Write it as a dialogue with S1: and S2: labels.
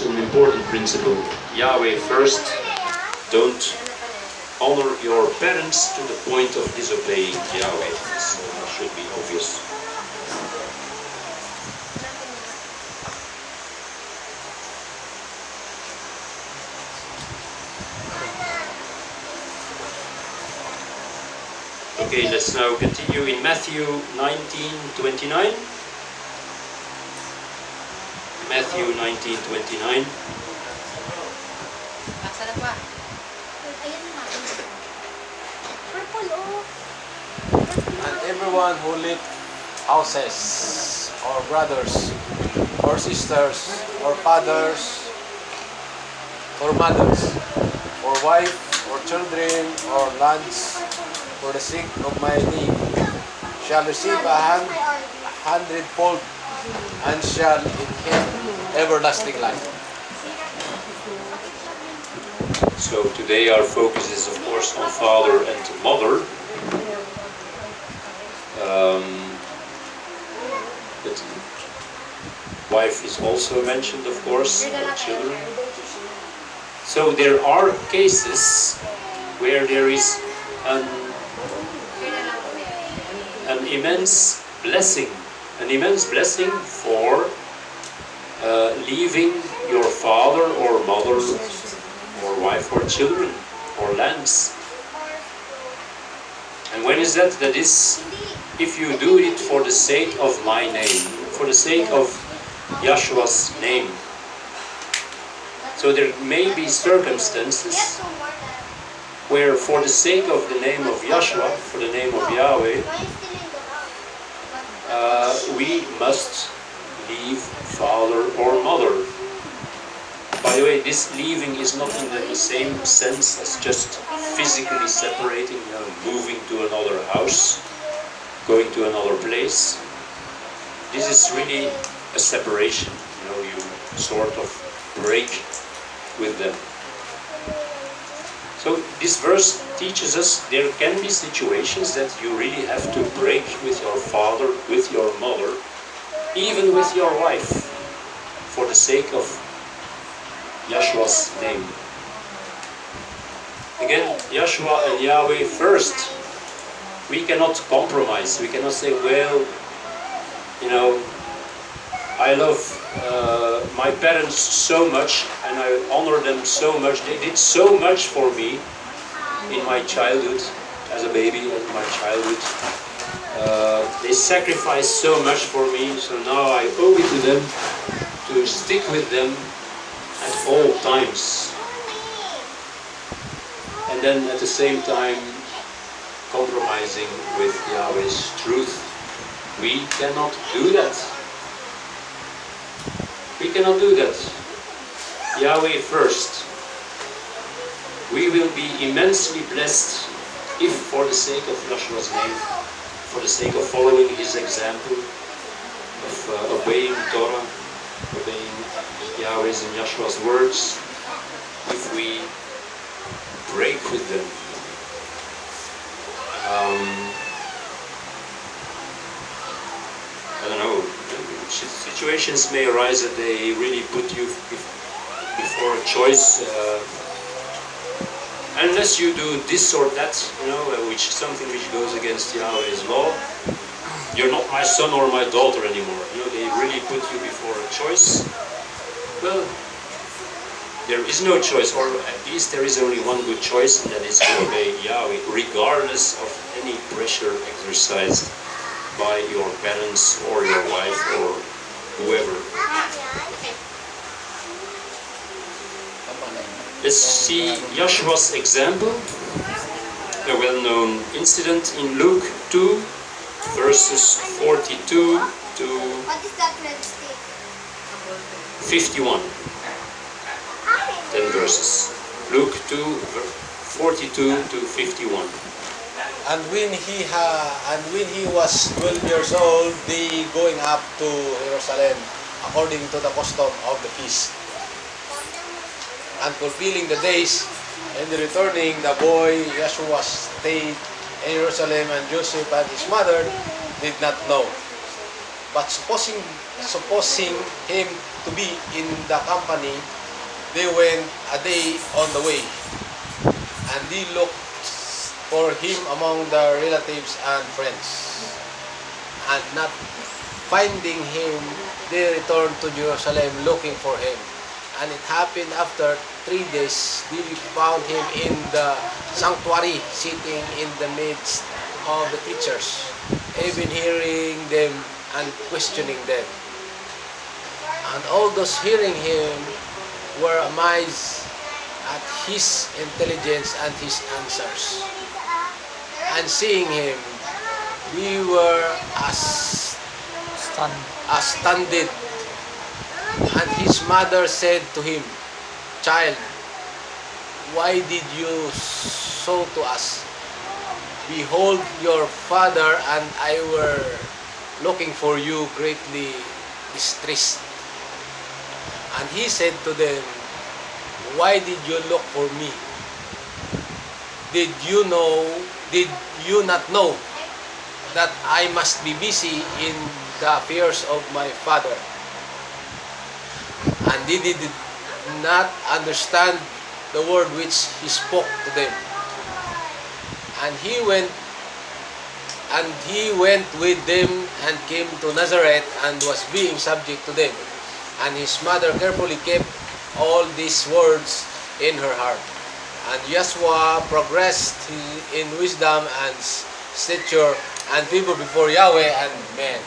S1: also an important principle. Yahweh first. Don't honor your parents to the point of disobeying Yahweh. This should be obvious. Okay, let's now continue in Matthew 19:29. Matthew 19:29.
S2: And everyone who lived houses, or brothers, or sisters, or fathers, or mothers, or wife, or children, or lands, for the sake of my name, shall receive a hundredfold, and shall inherit everlasting life.
S1: So today our focus is of course on father and mother. But wife is also mentioned, of course, or children. So there are cases where there is an immense blessing for leaving your father or mother or wife or children or lands. And when is that? That is if you do it for the sake of my name, for the sake of Yahshua's name. So there may be circumstances where for the sake of the name of Yahshua, for the name of Yahweh, we must leave father or mother. By the way, this leaving is not in the same sense as just physically separating, moving to another house, going to another place. This is really a separation. You sort of break with them. So this verse teaches us there can be situations that you really have to break with your father, with your mother, even with your wife, for the sake of Yahshua's name. Again, Yahshua and Yahweh first. We cannot compromise. We cannot say, well, I love my parents so much and I honor them so much. They did so much for me in my childhood, as a baby, in my childhood. They sacrificed so much for me, so now I owe it to them to stick with them at all times. And then at the same time compromising with Yahweh's truth. We cannot do that. We cannot do that. Yahweh first. We will be immensely blessed if for the sake of Yahshua's name, for the sake of following his example, of obeying Torah, obeying Yahweh's and Yahshua's words, if we break with them. I don't know, situations may arise that they really put you before a choice. Unless you do this or that, something which goes against Yahweh's law, you're not my son or my daughter anymore. They really put you before a choice. Well, there is no choice, or at least there is only one good choice, and that is to obey Yahweh, regardless of any pressure exercised by your parents or your wife or whoever. Let's see Yahshua's example, a well-known incident in Luke 2, verses 42 to 51. 10 verses. Luke 2, 42 to 51.
S2: And when he was 12 years old, they going up to Jerusalem according to the custom of the feast. And fulfilling the days, and returning, the boy Yeshua stayed in Jerusalem, and Joseph and his mother did not know. But supposing him to to be in the company, they went a day on the way, and they looked for him among the relatives and friends. And not finding him, they returned to Jerusalem looking for him. And it happened after 3 days, they found him in the sanctuary, sitting in the midst of the teachers, even hearing them and questioning them. And all those hearing him were amazed at his intelligence and his answers. And seeing him, we were astounded. And his mother said to him, "Child, why did you so to us? Behold, your father and I were looking for you, greatly distressed." And he said to them, "Why did you look for me? Did you not know that I must be busy in the affairs of my father?" And they did not understand the word which he spoke to them. And he went with them and came to Nazareth and was being subject to them. And his mother carefully kept all these words in her heart. And Joshua progressed in wisdom and stature and favor before Yahweh and men.